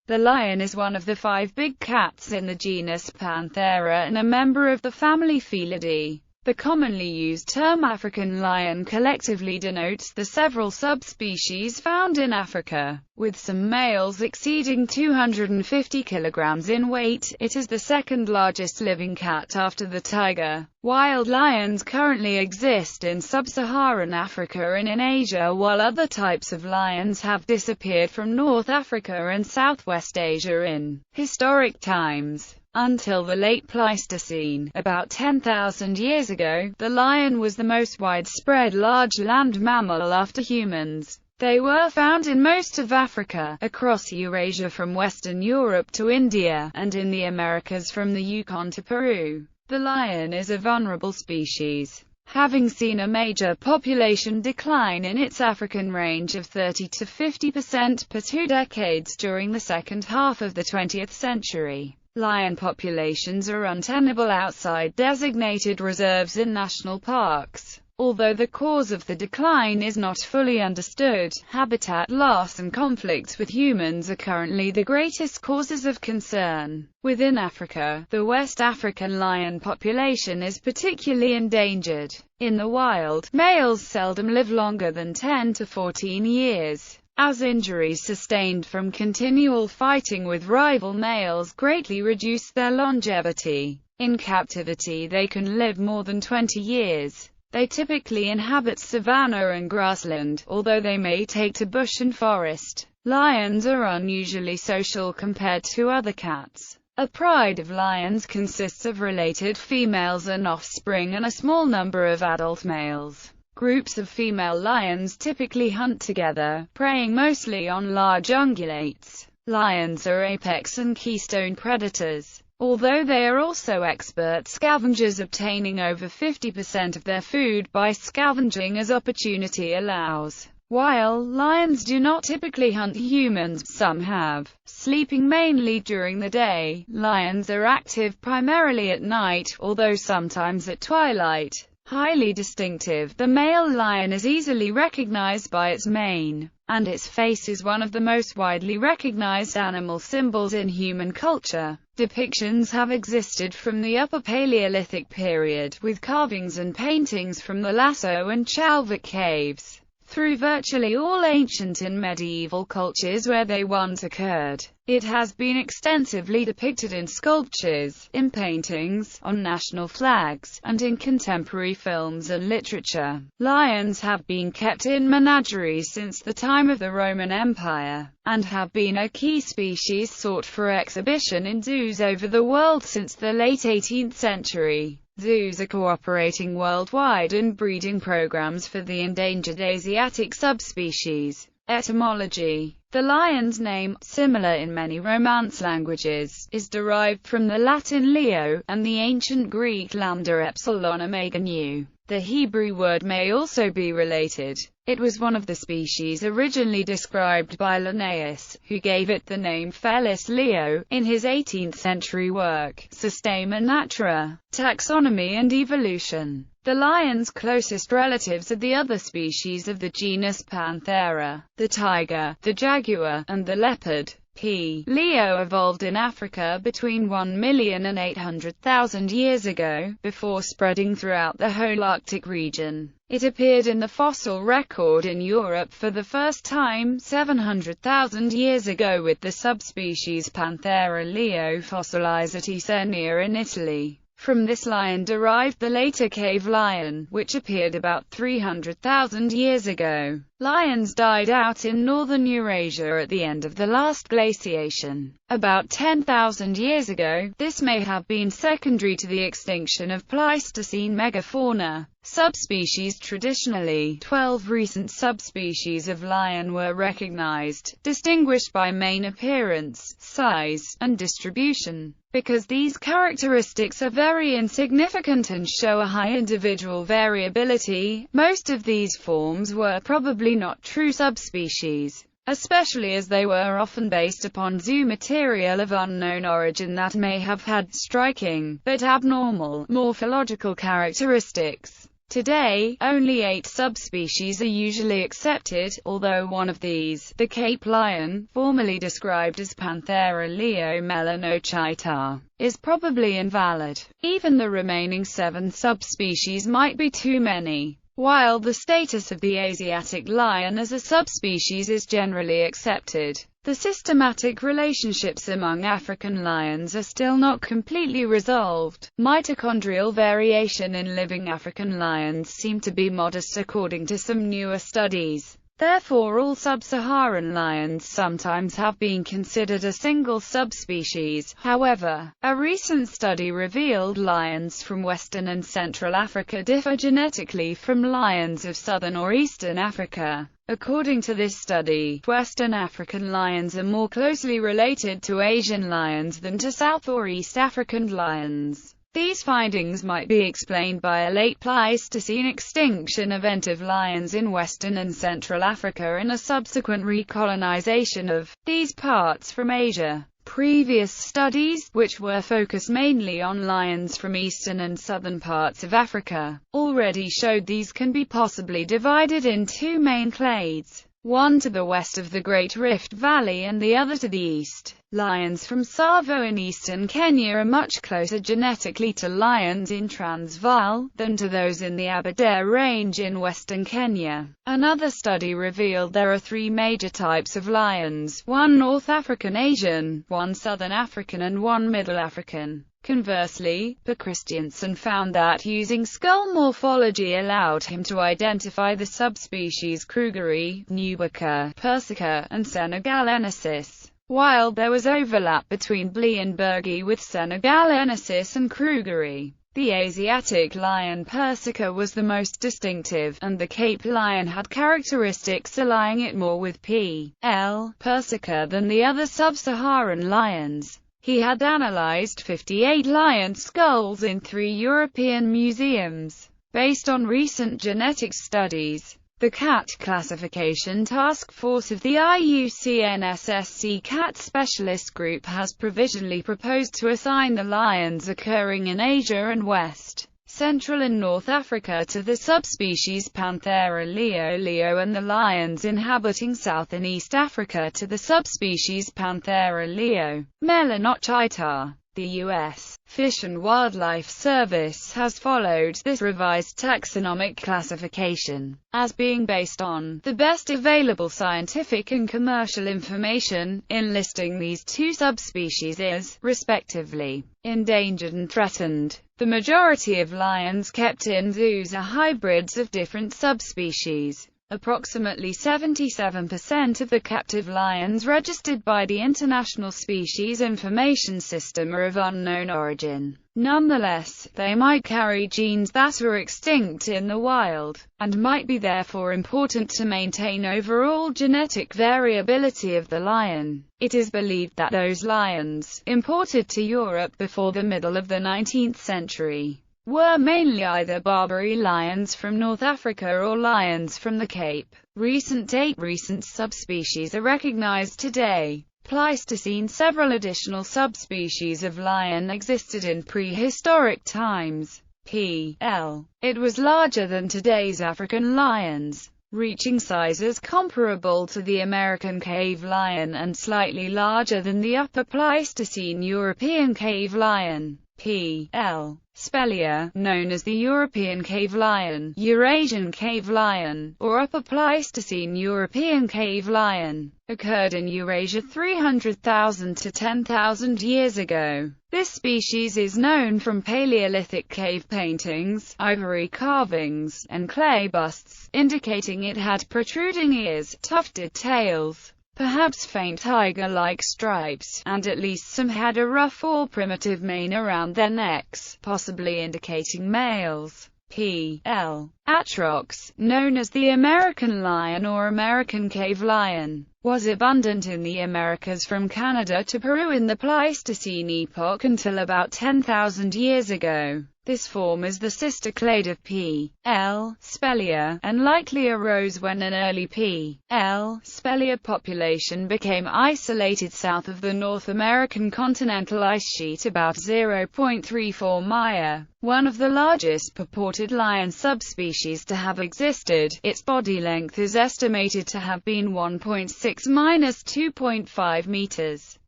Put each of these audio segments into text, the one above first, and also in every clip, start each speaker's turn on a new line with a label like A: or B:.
A: The lion is one of the 5 big cats in the genus Panthera and a member of the family Felidae. The commonly used term African lion collectively denotes the several subspecies found in Africa. With some males exceeding 250 kilograms in weight, it is the second largest living cat after the tiger. Wild lions currently exist in sub-Saharan Africa and in Asia, while other types of lions have disappeared from North Africa and Southwest Asia in historic times. Until the late Pleistocene, about 10,000 years ago, the lion was the most widespread large land mammal after humans. They were found in most of Africa, across Eurasia from Western Europe to India, and in the Americas from the Yukon to Peru. The lion is a vulnerable species, having seen a major population decline in its African range of 30 to 50% per 2 decades during the second half of the 20th century. Lion populations are untenable outside designated reserves in national parks. Although the cause of the decline is not fully understood, habitat loss and conflicts with humans are currently the greatest causes of concern. Within Africa, the West African lion population is particularly endangered. In the wild, males seldom live longer than 10 to 14 years. As injuries sustained from continual fighting with rival males greatly reduce their longevity. In captivity they can live more than 20 years. They typically inhabit savanna and grassland, although they may take to bush and forest. Lions are unusually social compared to other cats. A pride of lions consists of related females and offspring and a small number of adult males. Groups of female lions typically hunt together, preying mostly on large ungulates. Lions are apex and keystone predators, although they are also expert scavengers, obtaining over 50% of their food by scavenging as opportunity allows. While lions do not typically hunt humans, some have. Sleeping mainly during the day, lions are active primarily at night, although sometimes at twilight. Highly distinctive, the male lion is easily recognized by its mane, and its face is one of the most widely recognized animal symbols in human culture. Depictions have existed from the Upper Paleolithic period, with carvings and paintings from the Lasso and Chalvik caves, through virtually all ancient and medieval cultures where they once occurred. It has been extensively depicted in sculptures, in paintings, on national flags, and in contemporary films and literature. Lions have been kept in menageries since the time of the Roman Empire, and have been a key species sought for exhibition in zoos over the world since the late 18th century. Zoos are cooperating worldwide in breeding programs for the endangered Asiatic subspecies. Etymology. The lion's name, similar in many Romance languages, is derived from the Latin Leo, and the ancient Greek lambda epsilon omega nu. The Hebrew word may also be related. It was one of the species originally described by Linnaeus, who gave it the name Felis Leo, in his 18th century work, Systema Naturae, Taxonomy and Evolution. The lion's closest relatives are the other species of the genus Panthera, the tiger, the jaguar, and the leopard. P. Leo evolved in Africa between 1 million and 800,000 years ago, before spreading throughout the whole Arctic region. It appeared in the fossil record in Europe for the first time 700,000 years ago, with the subspecies Panthera leo fossilized at Isernia in Italy. From this lion derived the later cave lion, which appeared about 300,000 years ago. Lions died out in northern Eurasia at the end of the last glaciation, about 10,000 years ago. This may have been secondary to the extinction of Pleistocene megafauna subspecies. Traditionally, 12 recent subspecies of lion were recognized, distinguished by main appearance, size, and distribution. Because these characteristics are very insignificant and show a high individual variability, most of these forms were probably not true subspecies, especially as they were often based upon zoo material of unknown origin that may have had striking, but abnormal, morphological characteristics. Today, only 8 subspecies are usually accepted, although one of these, the Cape lion, formerly described as Panthera leo melanochaeta, is probably invalid. Even the remaining 7 subspecies might be too many. While the status of the Asiatic lion as a subspecies is generally accepted, the systematic relationships among African lions are still not completely resolved. Mitochondrial variation in living African lions seem to be modest according to some newer studies. Therefore, all sub-Saharan lions sometimes have been considered a single subspecies. However, a recent study revealed lions from Western and Central Africa differ genetically from lions of Southern or Eastern Africa. According to this study, Western African lions are more closely related to Asian lions than to South or East African lions. These findings might be explained by a late Pleistocene extinction event of lions in Western and Central Africa and a subsequent recolonization of these parts from Asia. Previous studies, which were focused mainly on lions from eastern and southern parts of Africa, already showed these can be possibly divided in 2 main clades, one to the west of the Great Rift Valley and the other to the east. Lions from Tsavo in eastern Kenya are much closer genetically to lions in Transvaal than to those in the Aberdare Range in western Kenya. Another study revealed there are 3 major types of lions, one North African Asian, one Southern African and one Middle African. Conversely, Per Christiansen found that using skull morphology allowed him to identify the subspecies Krugeri, Nubica, Persica, and Senegalensis. While there was overlap between Blienbergi with Senegalensis and Krugeri, the Asiatic lion Persica was the most distinctive, and the Cape lion had characteristics allying it more with P. L. Persica than the other sub-Saharan lions. He had analyzed 58 lion skulls in 3 European museums. Based on recent genetic studies, the Cat Classification Task Force of the IUCN-SSC Cat Specialist Group has provisionally proposed to assign the lions occurring in Asia and West, Central and North Africa to the subspecies Panthera leo and the lions inhabiting South and East Africa to the subspecies Panthera leo melanochaeta. The U.S. Fish and Wildlife Service has followed this revised taxonomic classification, as being based on the best available scientific and commercial information, in listing these 2 subspecies as, respectively, endangered and threatened. The majority of lions kept in zoos are hybrids of different subspecies. Approximately 77% of the captive lions registered by the International Species Information System are of unknown origin. Nonetheless, they might carry genes that are extinct in the wild, and might be therefore important to maintain overall genetic variability of the lion. It is believed that those lions, imported to Europe before the middle of the 19th century, were mainly either Barbary lions from North Africa or lions from the Cape. Recent subspecies are recognized today. Pleistocene. Several additional subspecies of lion existed in prehistoric times. P. L. It was larger than today's African lions, reaching sizes comparable to the American cave lion and slightly larger than the Upper Pleistocene European cave lion. P. L. Spelia, known as the European cave lion, Eurasian cave lion, or Upper Pleistocene European cave lion, occurred in Eurasia 300,000 to 10,000 years ago. This species is known from Paleolithic cave paintings, ivory carvings, and clay busts, indicating it had protruding ears, tufted tails, perhaps faint tiger-like stripes, and at least some had a rough or primitive mane around their necks, possibly indicating males. P. L. Atrox, known as the American lion or American cave lion, was abundant in the Americas from Canada to Peru in the Pleistocene epoch until about 10,000 years ago. This form is the sister clade of P. L. spelea, and likely arose when an early P. L. spelea population became isolated south of the North American continental ice sheet about 0.34 Maya. One of the largest purported lion subspecies to have existed, its body length is estimated to have been 1.6–2.5 meters.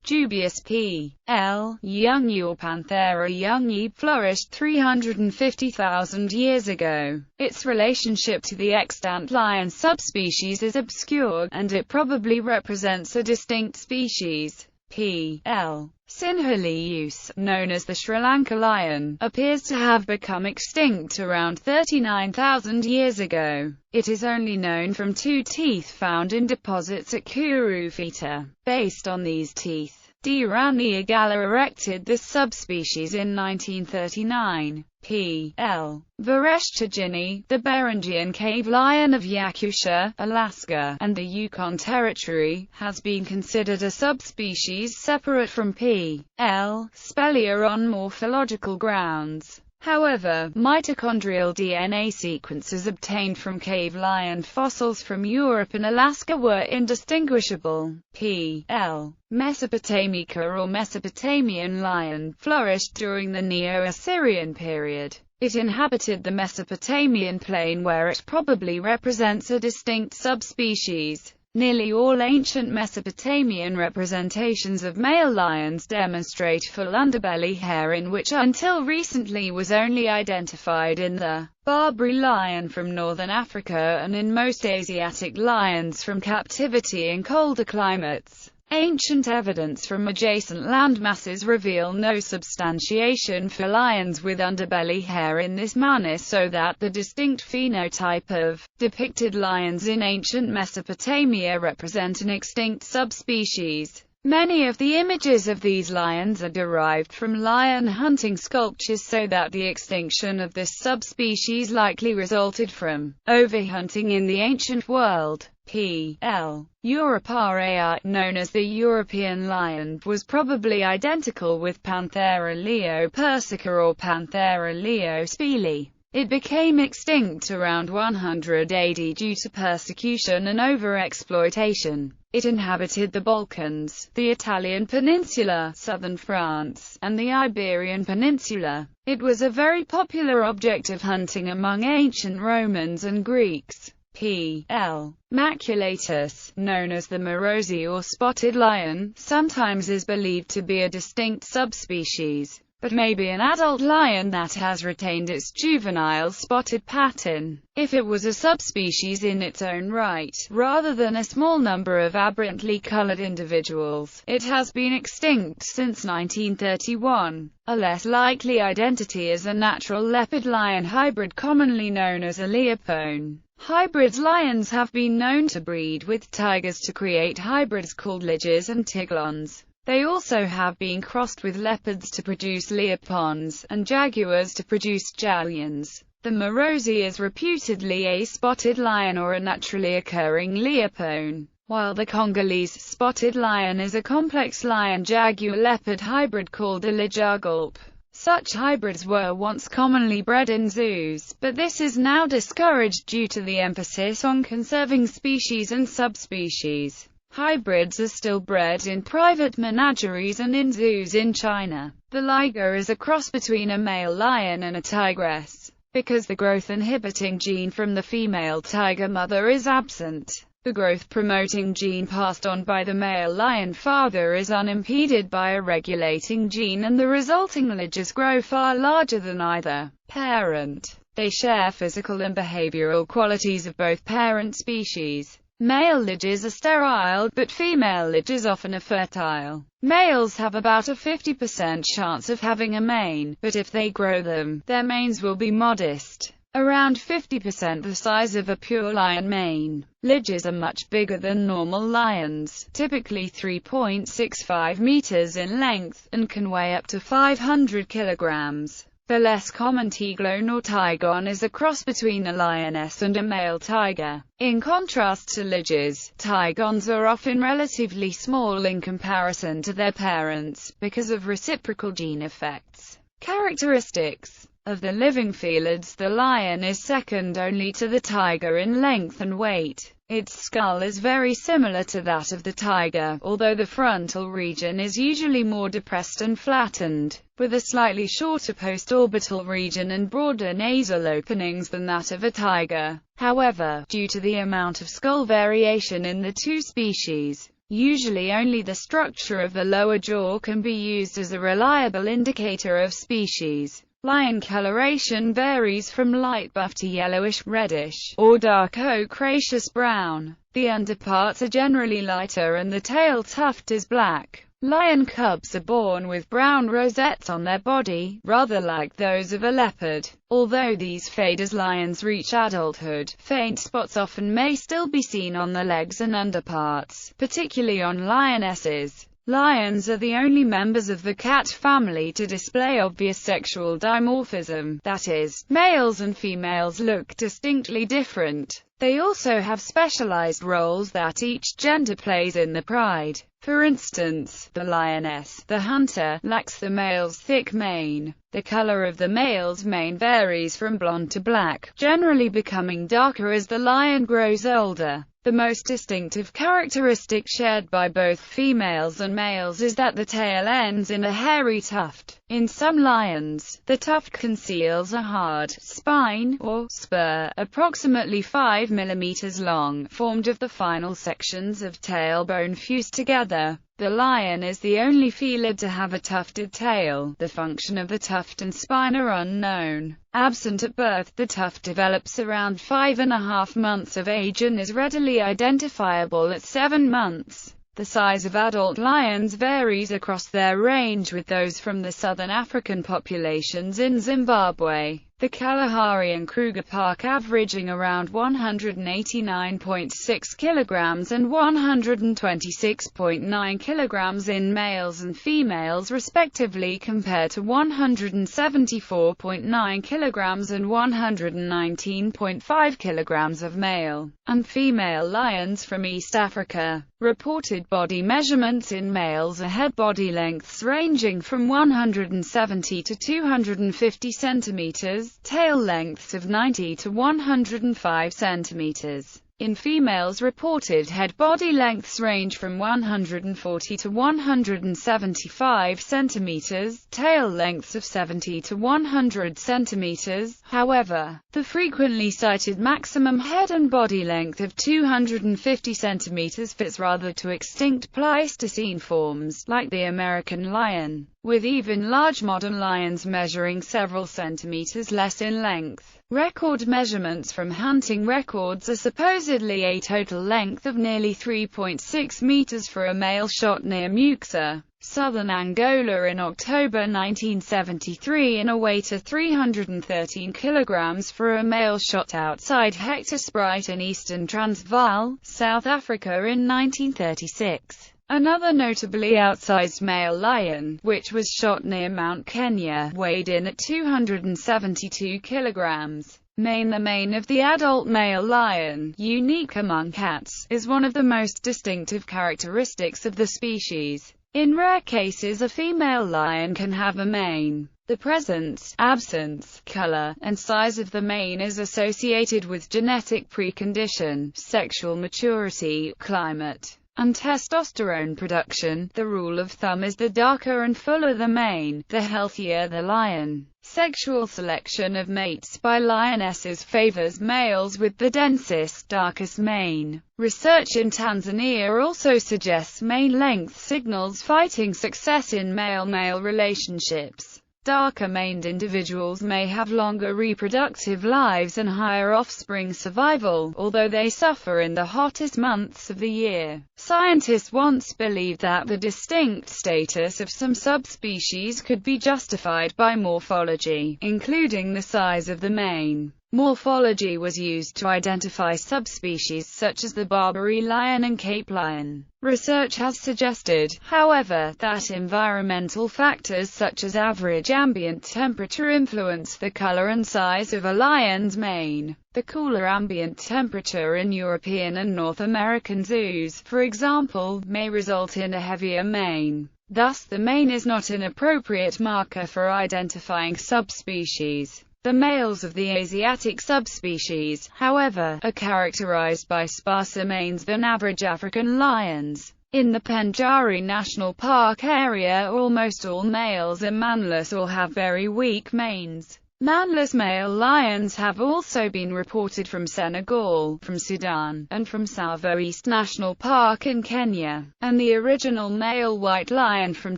A: Dubious P. L. youngi or Panthera youngi flourished 350,000 years ago. Its relationship to the extant lion subspecies is obscure, and it probably represents a distinct species. P. L. sinhalese, known as the Sri Lanka lion, appears to have become extinct around 39,000 years ago. It is only known from 2 teeth found in deposits at Kurufita. Based on these teeth, D. Raniagala erected this subspecies in 1939. P. L. Vereshchagini, the Beringian cave lion of Yakutia, Alaska, and the Yukon Territory, has been considered a subspecies separate from P. L. spelea on morphological grounds. However, mitochondrial DNA sequences obtained from cave lion fossils from Europe and Alaska were indistinguishable. P. L. Mesopotamica or Mesopotamian lion flourished during the Neo-Assyrian period. It inhabited the Mesopotamian plain where it probably represents a distinct subspecies. Nearly all ancient Mesopotamian representations of male lions demonstrate full underbelly hair, in which until recently was only identified in the Barbary lion from northern Africa and in most Asiatic lions from captivity in colder climates. Ancient evidence from adjacent landmasses reveal no substantiation for lions with underbelly hair in this manner, so that the distinct phenotype of depicted lions in ancient Mesopotamia represent an extinct subspecies. Many of the images of these lions are derived from lion hunting sculptures, so that the extinction of this subspecies likely resulted from overhunting in the ancient world. P. L. europaea, known as the European lion, was probably identical with Panthera leo persica or Panthera leo spili. It became extinct around 100 AD due to persecution and overexploitation. It inhabited the Balkans, the Italian peninsula, southern France, and the Iberian Peninsula. It was a very popular object of hunting among ancient Romans and Greeks. P. L. maculatus, known as the Morosi or spotted lion, sometimes is believed to be a distinct subspecies, but may be an adult lion that has retained its juvenile spotted pattern. If it was a subspecies in its own right, rather than a small number of aberrantly colored individuals, it has been extinct since 1931. A less likely identity is a natural leopard-lion hybrid commonly known as a leopone. Hybrid lions have been known to breed with tigers to create hybrids called liges and tiglons. They also have been crossed with leopards to produce leopons, and jaguars to produce jalions. The Morosi is reputedly a spotted lion or a naturally occurring leopone, while the Congolese spotted lion is a complex lion-jaguar-leopard hybrid called a lijargulp. Such hybrids were once commonly bred in zoos, but this is now discouraged due to the emphasis on conserving species and subspecies. Hybrids are still bred in private menageries and in zoos in China. The liger is a cross between a male lion and a tigress. Because the growth-inhibiting gene from the female tiger mother is absent, the growth-promoting gene passed on by the male lion father is unimpeded by a regulating gene, and the resulting liges grow far larger than either parent. They share physical and behavioral qualities of both parent species. Male liges are sterile, but female liges often are fertile. Males have about a 50% chance of having a mane, but if they grow them, their manes will be modest, around 50% the size of a pure lion mane. Liges are much bigger than normal lions, typically 3.65 meters in length, and can weigh up to 500 kilograms. The less common tiglone or tigon is a cross between a lioness and a male tiger. In contrast to liges, tigons are often relatively small in comparison to their parents, because of reciprocal gene effects. Characteristics. Of the living felids, the lion is second only to the tiger in length and weight. Its skull is very similar to that of the tiger, although the frontal region is usually more depressed and flattened, with a slightly shorter postorbital region and broader nasal openings than that of a tiger. However, due to the amount of skull variation in the two species, usually only the structure of the lower jaw can be used as a reliable indicator of species. Lion coloration varies from light buff to yellowish, reddish, or dark ochraceous brown. The underparts are generally lighter and the tail tuft is black. Lion cubs are born with brown rosettes on their body, rather like those of a leopard. Although these fade as lions reach adulthood, faint spots often may still be seen on the legs and underparts, particularly on lionesses. Lions are the only members of the cat family to display obvious sexual dimorphism, that is, males and females look distinctly different. They also have specialized roles that each gender plays in the pride. For instance, the lioness, the hunter, lacks the male's thick mane. The color of the male's mane varies from blonde to black, generally becoming darker as the lion grows older. The most distinctive characteristic shared by both females and males is that the tail ends in a hairy tuft. In some lions, the tuft conceals a hard spine, or spur, approximately 5 mm long, formed of the final sections of tailbone fused together. The lion is the only felid to have a tufted tail. The function of the tuft and spine are unknown. Absent at birth, the tuft develops around 5.5 months of age and is readily identifiable at 7 months. The size of adult lions varies across their range, with those from the southern African populations in Zimbabwe, the Kalahari and Kruger Park averaging around 189.6 kilograms and 126.9 kilograms in males and females respectively, compared to 174.9 kilograms and 119.5 kilograms of male and female lions from East Africa. Reported body measurements in males are head body lengths ranging from 170 to 250 centimeters, tail lengths of 90 to 105 centimeters. In females, reported head body lengths range from 140 to 175 centimeters, tail lengths of 70 to 100 centimeters. However, the frequently cited maximum head and body length of 250 centimeters fits rather to extinct Pleistocene forms, like the American lion, with even large modern lions measuring several centimeters less in length. Record measurements from hunting records are supposedly a total length of nearly 3.6 meters for a male shot near Muxa, southern Angola in October 1973, and a weight of 313 kilograms for a male shot outside Hectorspruit in eastern Transvaal, South Africa in 1936. Another notably outsized male lion, which was shot near Mount Kenya, weighed in at 272 kilograms. The mane of the adult male lion, unique among cats, is one of the most distinctive characteristics of the species. In rare cases, a female lion can have a mane. The presence, absence, color, and size of the mane is associated with genetic precondition, sexual maturity, climate, and testosterone production. The rule of thumb is the darker and fuller the mane, the healthier the lion. Sexual selection of mates by lionesses favors males with the densest, darkest mane. Research in Tanzania also suggests mane length signals fighting success in male-male relationships. Darker-maned individuals may have longer reproductive lives and higher offspring survival, although they suffer in the hottest months of the year. Scientists once believed that the distinct status of some subspecies could be justified by morphology, including the size of the mane. Morphology was used to identify subspecies such as the Barbary lion and Cape lion. Research has suggested, however, that environmental factors such as average ambient temperature influence the color and size of a lion's mane. The cooler ambient temperature in European and North American zoos, for example, may result in a heavier mane. Thus the mane is not an appropriate marker for identifying subspecies. The males of the Asiatic subspecies, however, are characterized by sparser manes than average African lions. In the Penjari National Park area, almost all males are manless or have very weak manes. Manless male lions have also been reported from Senegal, from Sudan, and from Tsavo East National Park in Kenya, and the original male white lion from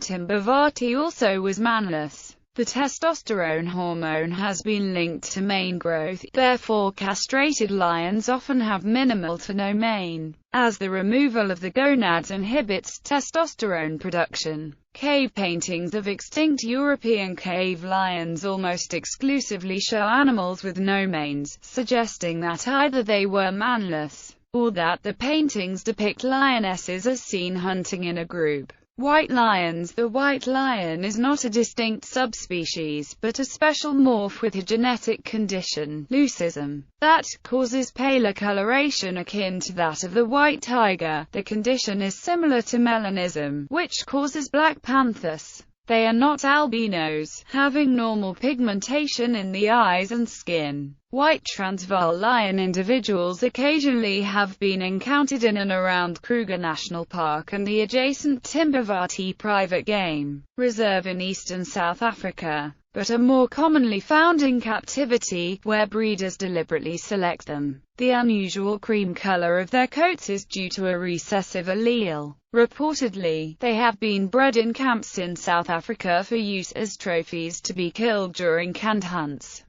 A: Timbavati also was manless. The testosterone hormone has been linked to mane growth, therefore castrated lions often have minimal to no mane, as the removal of the gonads inhibits testosterone production. Cave paintings of extinct European cave lions almost exclusively show animals with no manes, suggesting that either they were manless, or that the paintings depict lionesses as seen hunting in a group. White lions. The white lion is not a distinct subspecies, but a special morph with a genetic condition, leucism, that causes paler coloration akin to that of the white tiger. The condition is similar to melanism, which causes black panthers. They are not albinos, having normal pigmentation in the eyes and skin. White Transvaal lion individuals occasionally have been encountered in and around Kruger National Park and the adjacent Timbavati Private Game Reserve in eastern South Africa, but are more commonly found in captivity, where breeders deliberately select them. The unusual cream color of their coats is due to a recessive allele. Reportedly, they have been bred in camps in South Africa for use as trophies to be killed during canned hunts.